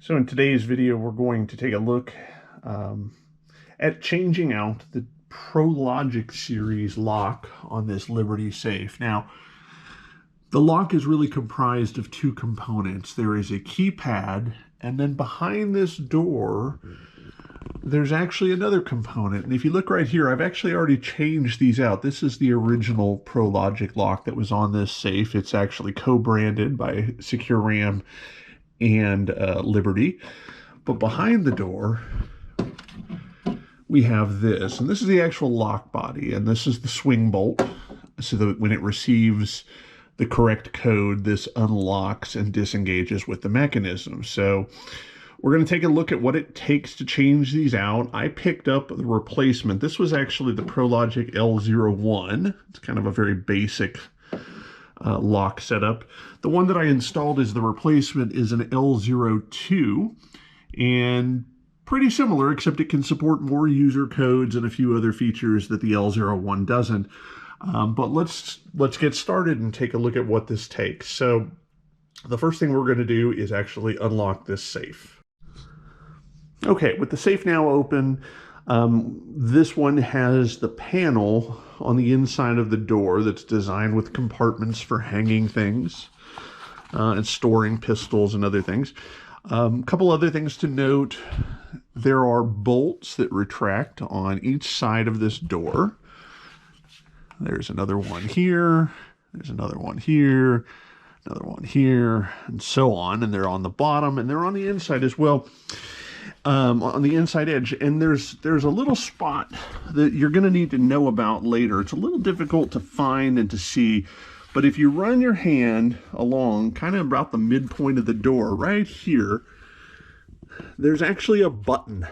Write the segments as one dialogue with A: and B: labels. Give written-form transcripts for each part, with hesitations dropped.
A: So in today's video, we're going to take a look at changing out the ProLogic series lock on this Liberty safe. Now, the lock is really comprised of two components. There is a keypad, and then behind this door, there's actually another component. And if you look right here, I've actually already changed these out. This is the original ProLogic lock that was on this safe. It's actually co-branded by SecuRam and Liberty. But behind the door, we have this. And this is the actual lock body. And this is the swing bolt. So that when it receives the correct code, this unlocks and disengages with the mechanism. So we're going to take a look at what it takes to change these out. I picked up the replacement. This was actually the ProLogic L01. It's kind of a very basic lock setup. The one that I installed as the replacement is an L02, and pretty similar, except it can support more user codes and a few other features that the L01 doesn't. But let's get started and take a look at what this takes. So the first thing we're going to do is actually unlock this safe. Okay, with the safe now open, this one has the panel on the inside of the door that's designed with compartments for hanging things and storing pistols and other things. A couple other things to note. There are bolts that retract on each side of this door. There's another one here. There's another one here. Another one here, and so on. And they're on the bottom, and they're on the inside as well. On the inside edge, and there's a little spot that you're going to need to know about later. It's a little difficult to find and to see, but if you run your hand along kind of about the midpoint of the door right here, there's actually a button,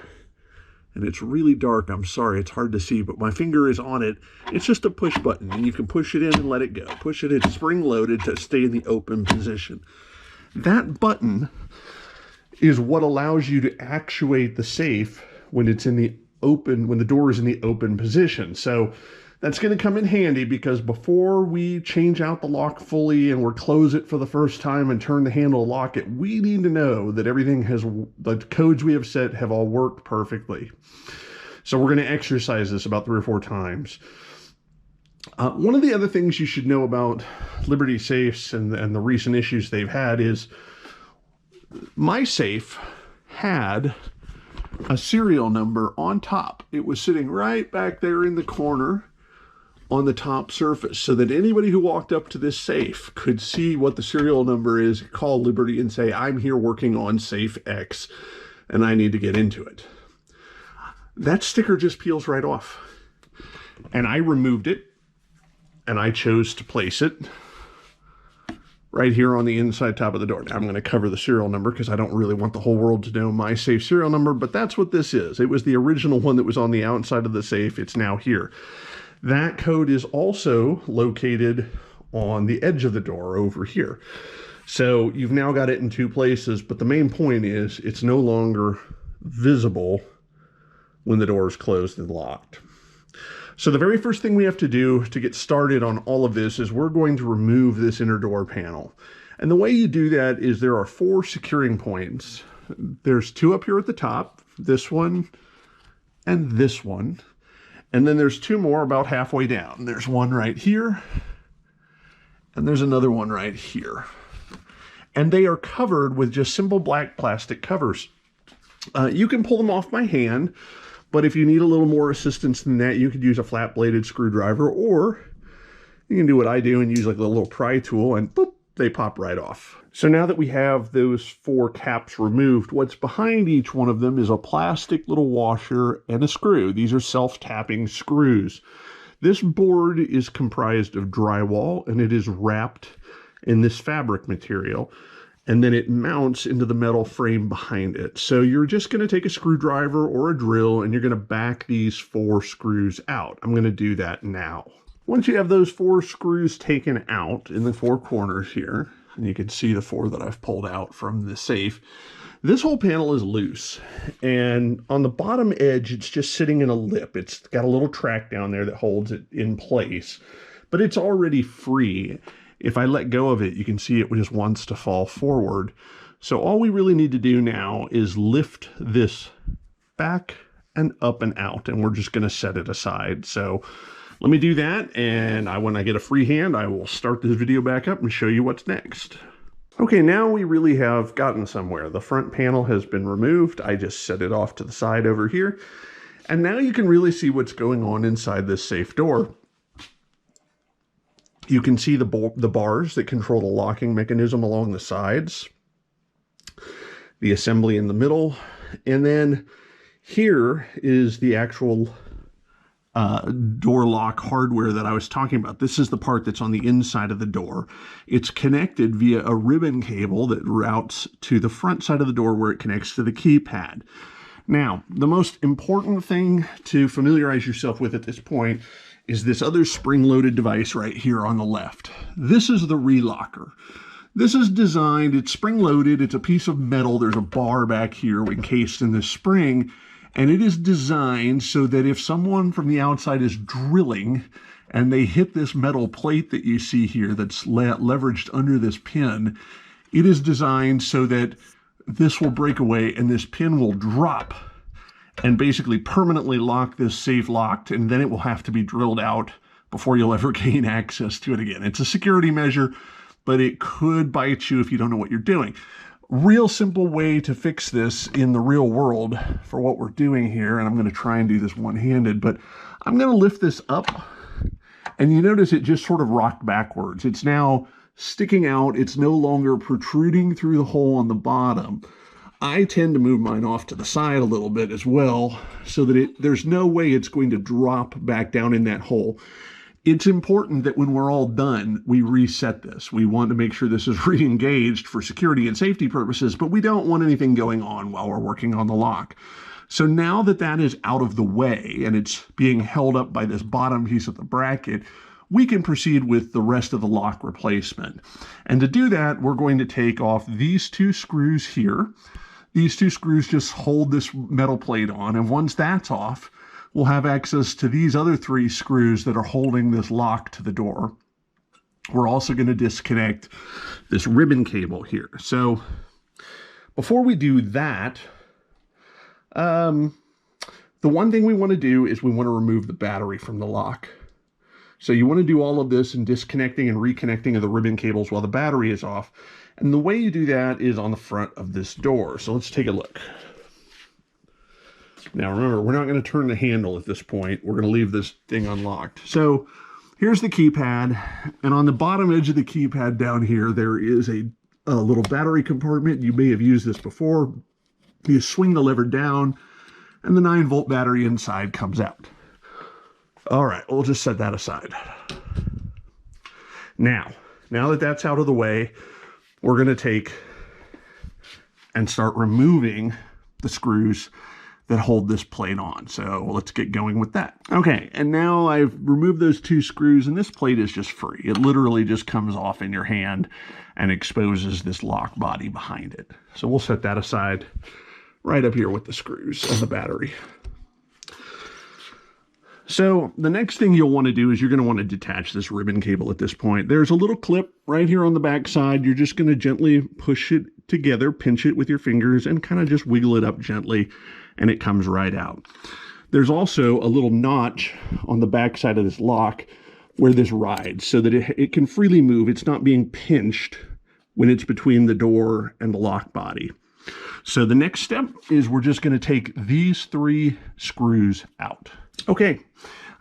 A: and it's really dark. I'm sorry, it's hard to see, but my finger is on it. It's just a push button, and you can push it in and let it go. Push it in spring-loaded to stay in the open position. That button is what allows you to actuate the safe when it's in the open, when the door is in the open position. So that's going to come in handy, because before we change out the lock fully and we're close it for the first time and turn the handle to lock it, we need to know that everything has, the codes we have set have all worked perfectly. So we're going to exercise this about 3 or 4 times. One of the other things you should know about Liberty safes and the recent issues they've had is my safe had a serial number on top. It was sitting right back there in the corner on the top surface, so that anybody who walked up to this safe could see what the serial number is, call Liberty and say, I'm here working on safe X and I need to get into it. That sticker just peels right off. And I removed it, and I chose to place it right here on the inside top of the door. Now I'm going to cover the serial number because I don't really want the whole world to know my safe serial number, but that's what this is. It was the original one that was on the outside of the safe. It's now here. That code is also located on the edge of the door over here. So you've now got it in 2 places, but the main point is it's no longer visible when the door is closed and locked. So the very first thing we have to do to get started on all of this is we're going to remove this inner door panel. And the way you do that is there are 4 securing points. There's 2 up here at the top, this one and this one. And then there's 2 more about halfway down. There's one right here, and there's another one right here. And they are covered with just simple black plastic covers. You can pull them off by hand, but if you need a little more assistance than that, you could use a flat-bladed screwdriver, or you can do what I do and use like a little pry tool, and boop, they pop right off. So now that we have those 4 caps removed, what's behind each one of them is a plastic little washer and a screw. These are self-tapping screws. This board is comprised of drywall, and it is wrapped in this fabric material, and then it mounts into the metal frame behind it. So you're just going to take a screwdriver or a drill, and you're going to back these 4 screws out. I'm going to do that now. Once you have those 4 screws taken out in the 4 corners here, and you can see the 4 that I've pulled out from the safe, this whole panel is loose. And on the bottom edge, it's just sitting in a lip. It's got a little track down there that holds it in place, but it's already free. If I let go of it, you can see it just wants to fall forward. So all we really need to do now is lift this back and up and out, and we're just going to set it aside. So let me do that, and when I get a free hand, I will start this video back up and show you what's next. Okay, now we really have gotten somewhere. The front panel has been removed. I just set it off to the side over here. And now you can really see what's going on inside this safe door. You can see the bars that control the locking mechanism along the sides, the assembly in the middle, and then here is the actual door lock hardware that I was talking about. This is the part that's on the inside of the door. It's connected via a ribbon cable that routes to the front side of the door where it connects to the keypad. Now, the most important thing to familiarize yourself with at this point is this other spring-loaded device right here on the left. This is the relocker. This is designed, it's spring-loaded, it's a piece of metal, there's a bar back here encased in this spring, and it is designed so that if someone from the outside is drilling and they hit this metal plate that you see here that's leveraged under this pin, it is designed so that this will break away and this pin will drop and basically permanently lock this safe locked, and then it will have to be drilled out before you'll ever gain access to it again. It's a security measure, but it could bite you if you don't know what you're doing. Real simple way to fix this in the real world for what we're doing here, and I'm going to try and do this one-handed, but I'm going to lift this up, and you notice it just sort of rocked backwards. It's now sticking out. It's no longer protruding through the hole on the bottom. I tend to move mine off to the side a little bit as well so that there's no way it's going to drop back down in that hole. It's important that when we're all done, we reset this. We want to make sure this is re-engaged for security and safety purposes, but we don't want anything going on while we're working on the lock. So now that that is out of the way and it's being held up by this bottom piece of the bracket, we can proceed with the rest of the lock replacement. And to do that, we're going to take off these two screws here. These two screws just hold this metal plate on, and once that's off, we'll have access to these other three screws that are holding this lock to the door. We're also going to disconnect this ribbon cable here. So before we do that, the one thing we want to do is we want to remove the battery from the lock. So you want to do all of this and disconnecting and reconnecting of the ribbon cables while the battery is off. And the way you do that is on the front of this door. So let's take a look. Now remember, we're not going to turn the handle at this point. We're going to leave this thing unlocked. So here's the keypad. And on the bottom edge of the keypad down here, there is a little battery compartment. You may have used this before. You swing the lever down and the 9-volt battery inside comes out. All right, we'll just set that aside. Now that that's out of the way, we're going to take and start removing the screws that hold this plate on. So let's get going with that. Okay, and now I've removed those two screws, and this plate is just free. It literally just comes off in your hand and exposes this lock body behind it. So we'll set that aside right up here with the screws and the battery. So the next thing you'll want to do is you're going to want to detach this ribbon cable at this point. There's a little clip right here on the back side. You're just going to gently push it together, pinch it with your fingers, and kind of just wiggle it up gently, and it comes right out. There's also a little notch on the back side of this lock where this rides so that it can freely move. It's not being pinched when it's between the door and the lock body. So the next step is we're just going to take these three screws out. Okay,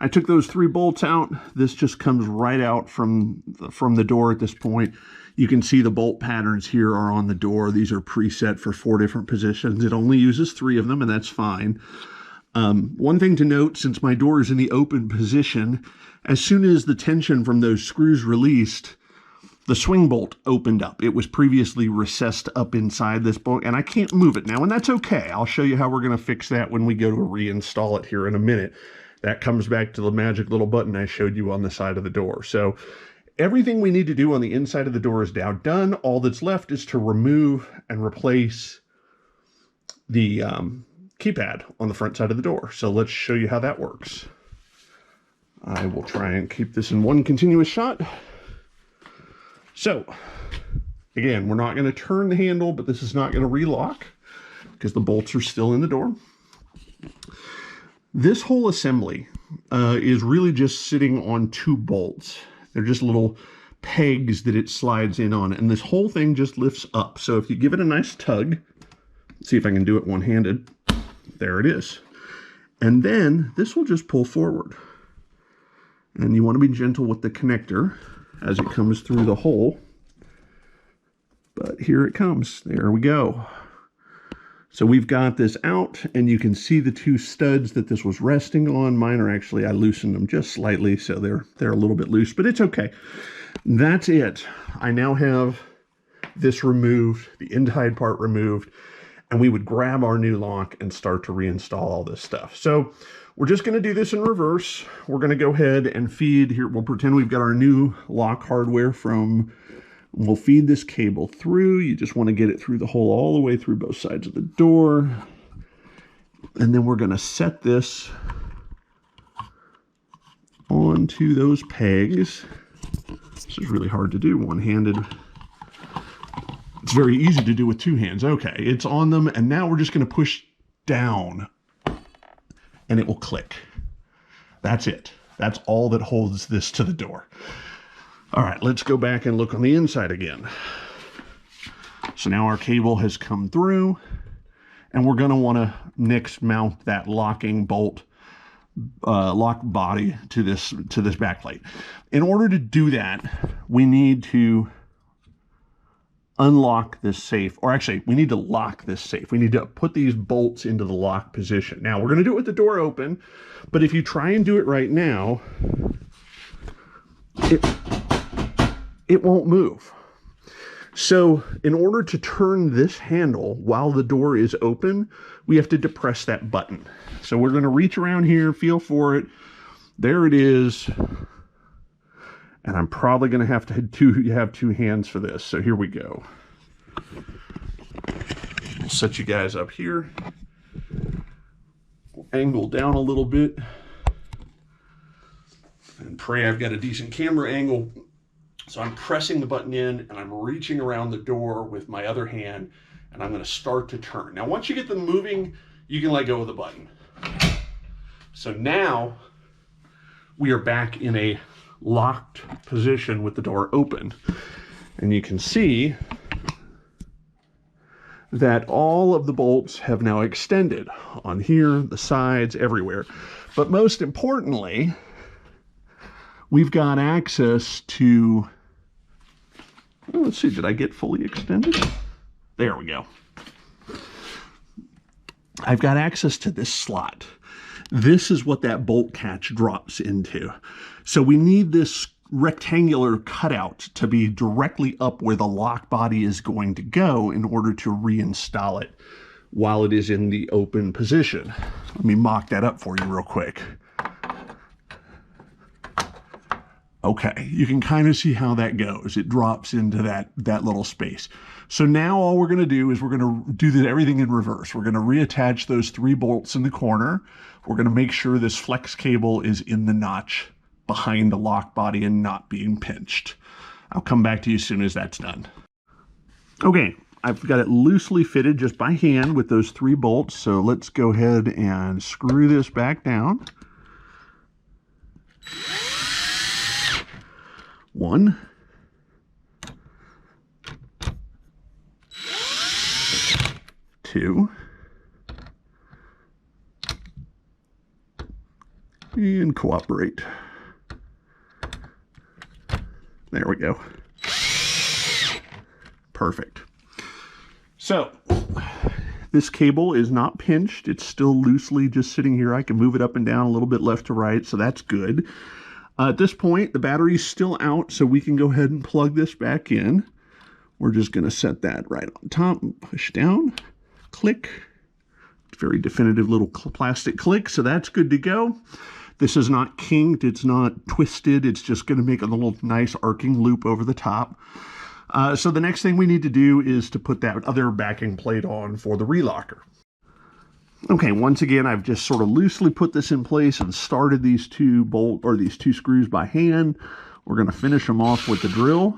A: I took those 3 bolts out. This just comes right out from the door at this point. You can see the bolt patterns here are on the door. These are preset for 4 different positions. It only uses 3 of them, and that's fine. One thing to note, since my door is in the open position, as soon as the tension from those screws released, the swing bolt opened up. It was previously recessed up inside this bolt, and I can't move it now, and that's okay. I'll show you how we're going to fix that when we go to reinstall it here in a minute. That comes back to the magic little button I showed you on the side of the door. So everything we need to do on the inside of the door is now done. All that's left is to remove and replace the keypad on the front side of the door. So let's show you how that works. I will try and keep this in one continuous shot. So Again, we're not going to turn the handle, but this is not going to relock because the bolts are still in the door. This whole assembly is really just sitting on 2 bolts. They're just little pegs that it slides in on, and this whole thing just lifts up. So if you give it a nice tug, see if I can do it one-handed, there it is. And then this will just pull forward. And you want to be gentle with the connector as it comes through the hole. But here it comes. There we go. So we've got this out, and you can see the 2 studs that this was resting on. Mine are actually, I loosened them just slightly, so they're a little bit loose, but it's okay. That's it. I now have this removed, the inside part removed, and we would grab our new lock and start to reinstall all this stuff. So we're just going to do this in reverse. We're going to go ahead and feed here. We'll pretend we've got our new lock hardware from, we'll feed this cable through. You just want to get it through the hole all the way through both sides of the door. And then we're going to set this onto those pegs. This is really hard to do one-handed. It's very easy to do with 2 hands. Okay, it's on them, and now we're just going to push down, and it will click. That's it. That's all that holds this to the door. All right, let's go back and look on the inside again. So now our cable has come through, and we're going to want to next mount that locking bolt, lock body to this backplate. In order to do that, we need to unlock this safe, or actually we need to lock this safe. We need to put these bolts into the lock position. Now we're going to do it with the door open, but if you try and do it right now, it won't move. So in order to turn this handle while the door is open, we have to depress that button. So we're going to reach around here, feel for it. There it is. And I'm probably going to have have 2 hands for this. So here we go. I'll set you guys up here. We'll angle down a little bit. And pray I've got a decent camera angle. So I'm pressing the button in, and I'm reaching around the door with my other hand, and I'm going to start to turn. Now, once you get them moving, you can let go of the button. So now we are back in a locked position with the door open. And you can see that all of the bolts have now extended on here, the sides, everywhere. But most importantly, we've got access to, oh, let's see, did I get fully extended? There we go. I've got access to this slot. This is what that bolt catch drops into. So we need this rectangular cutout to be directly up where the lock body is going to go in order to reinstall it while it is in the open position. Let me mock that up for you real quick. Okay, you can kind of see how that goes. It drops into that little space. So now all we're going to do is we're going to do everything in reverse. We're going to reattach those 3 bolts in the corner. We're going to make sure this flex cable is in the notch behind the lock body and not being pinched. I'll come back to you as soon as that's done. Okay, I've got it loosely fitted just by hand with those 3 bolts. So let's go ahead and screw this back down. 1, 2, and cooperate. There we go. Perfect. So this cable is not pinched. It's still loosely just sitting here. I can move it up and down a little bit left to right, so that's good. At this point, the battery's still out, so we can go ahead and plug this back in. We're just going to set that right on top and push down. Click. Very definitive little plastic click, so that's good to go. This is not kinked, it's not twisted, it's just going to make a little nice arcing loop over the top. So the next thing we need to do is to put that other backing plate on for the relocker. Okay, once again, I've just sort of loosely put this in place and started these 2 screws by hand. We're going to finish them off with the drill.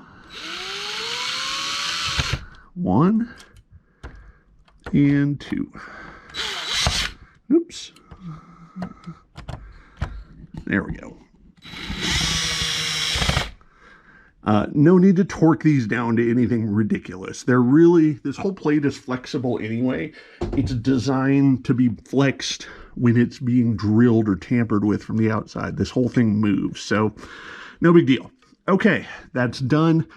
A: 1 and 2. Oops. There we go. No need to torque these down to anything ridiculous. They're really, this whole plate is flexible anyway. It's designed to be flexed when it's being drilled or tampered with from the outside. This whole thing moves, so no big deal. Okay, that's done.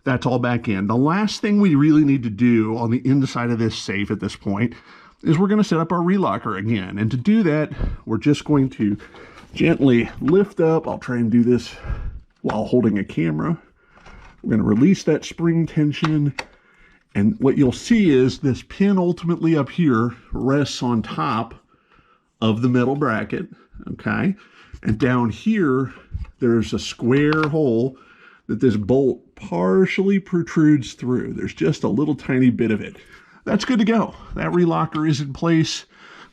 A: That's all back in. The last thing we really need to do on the inside of this safe at this point is we're going to set up our relocker again. And to do that, we're just going to gently lift up. I'll try and do this while holding a camera. We're going to release that spring tension, and what you'll see is this pin ultimately up here rests on top of the metal bracket, okay? And down here, there's a square hole that this bolt partially protrudes through. There's just a little tiny bit of it. That's good to go. That relocker is in place.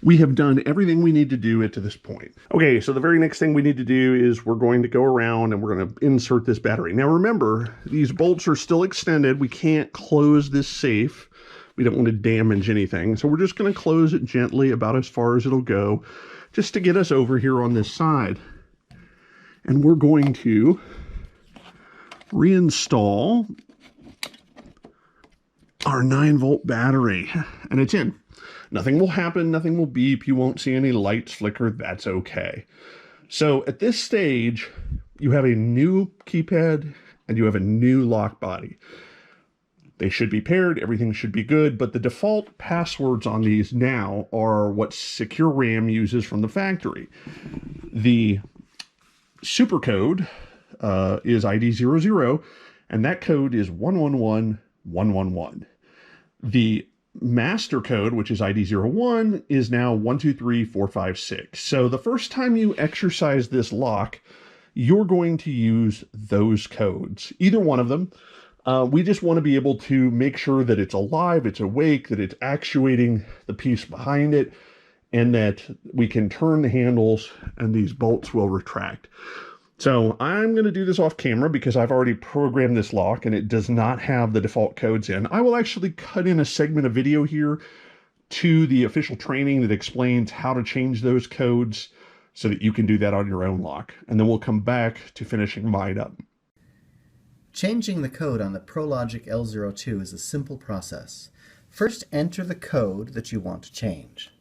A: We have done everything we need to do it to this point. Okay, so the very next thing we need to do is we're going to go around and we're going to insert this battery. Now remember, these bolts are still extended. We can't close this safe. We don't want to damage anything. So we're just going to close it gently about as far as it'll go, just to get us over here on this side. And we're going to reinstall our 9-volt battery, and it's in. Nothing will happen, nothing will beep, you won't see any lights flicker, that's okay. So at this stage, you have a new keypad and you have a new lock body. They should be paired, everything should be good, but the default passwords on these now are what SecuRam uses from the factory. The super code is ID00, and that code is 111111. The master code, which is ID01, is now 123456. So the first time you exercise this lock, you're going to use those codes, either one of them. We just want to be able to make sure that it's alive, it's awake, that it's actuating the piece behind it, and that we can turn the handles and these bolts will retract. So I'm going to do this off camera because I've already programmed this lock and it does not have the default codes in. I will actually cut in a segment of video here to the official training that explains how to change those codes so that you can do that on your own lock. And then we'll come back to finishing mine up.
B: Changing the code on the ProLogic L02 is a simple process. First, enter the code that you want to change.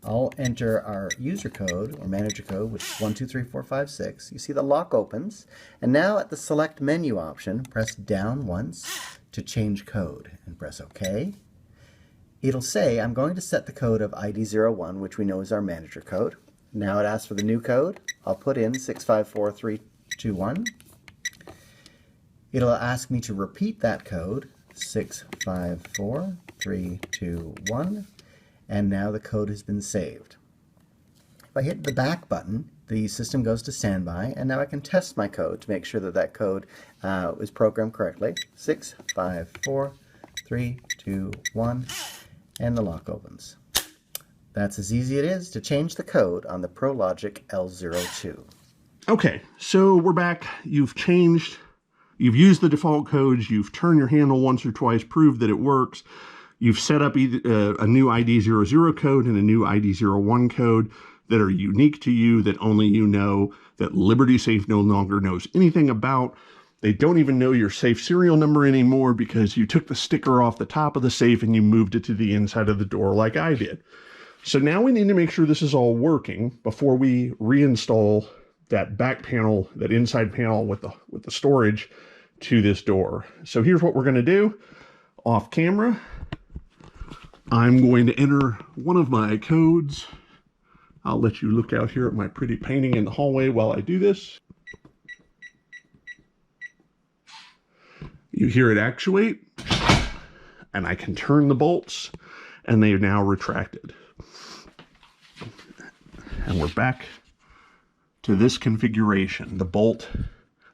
B: I'll enter our user code or manager code, which is 123456. You see the lock opens, and now at the select menu option, press down once to change code and press OK. It'll say I'm going to set the code of ID01, which we know is our manager code. Now it asks for the new code. I'll put in 654321. It'll ask me to repeat that code, 654321. And now the code has been saved. If I hit the back button, the system goes to standby, and now I can test my code to make sure that that code is programmed correctly. 654321, and the lock opens. That's as easy as it is to change the code on the ProLogic L02.
A: Okay, so we're back. You've used the default codes, you've turned your handle once or twice, proved that it works. You've set up a new ID00 code and a new ID01 code that are unique to you, that only you know, that Liberty Safe no longer knows anything about. They don't even know your safe serial number anymore because you took the sticker off the top of the safe and you moved it to the inside of the door like I did. So now we need to make sure this is all working before we reinstall that back panel, that inside panel with the storage to this door. So here's what we're going to do. Off camera, I'm going to enter one of my codes. I'll let you look out here at my pretty painting in the hallway while I do this. You hear it actuate, and I can turn the bolts, and they are now retracted. And we're back to this configuration. The bolt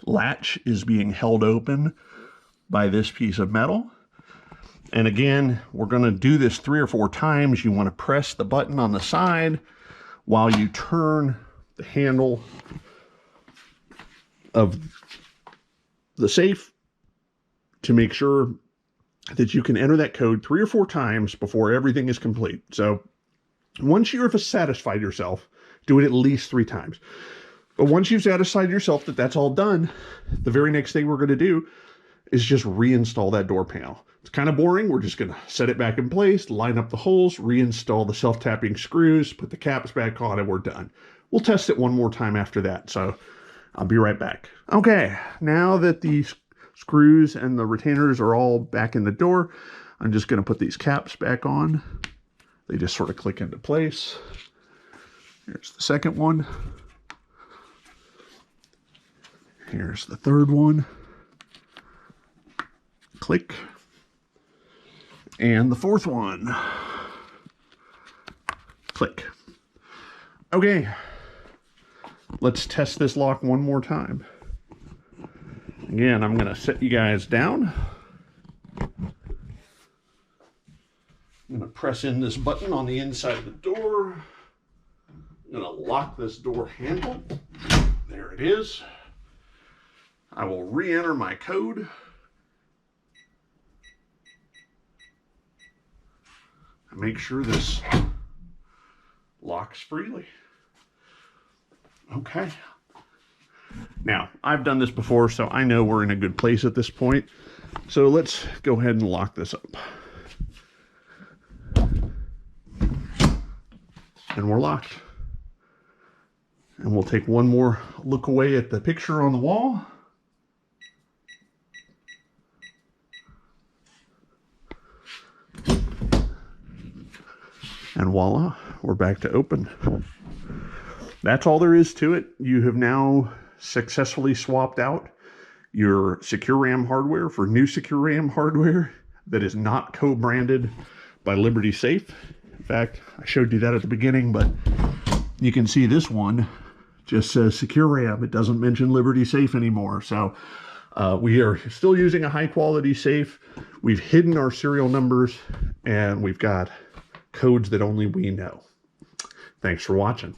A: latch is being held open by this piece of metal. And again, we're going to do this 3 or 4 times. You want to press the button on the side while you turn the handle of the safe to make sure that you can enter that code 3 or 4 times before everything is complete. So once you've satisfied yourself, do it at least 3 times. But once you've satisfied yourself that that's all done, the very next thing we're going to do is just reinstall that door panel. It's kind of boring. We're just going to set it back in place, line up the holes, reinstall the self-tapping screws, put the caps back on, and we're done. We'll test it one more time after that, so I'll be right back. Okay, now that the screws and the retainers are all back in the door, I'm just going to put these caps back on. They just sort of click into place. Here's the second one. Here's the third one. Click. And the fourth one. Click. Okay. Let's test this lock one more time. Again, I'm going to set you guys down. I'm going to press in this button on the inside of the door. I'm going to lock this door handle. There it is. I will re-enter my code. And make sure this locks freely. Okay. Now, I've done this before, so I know we're in a good place at this point. So let's go ahead and lock this up. And we're locked. And we'll take one more look away at the picture on the wall. And voila, we're back to open. That's all there is to it. You have now successfully swapped out your SecuRam hardware for new SecuRam hardware that is not co-branded by Liberty Safe. In fact, I showed you that at the beginning, but you can see this one just says SecuRam. It doesn't mention Liberty Safe anymore. So we are still using a high quality safe. We've hidden our serial numbers and we've got codes that only we know. Thanks for watching.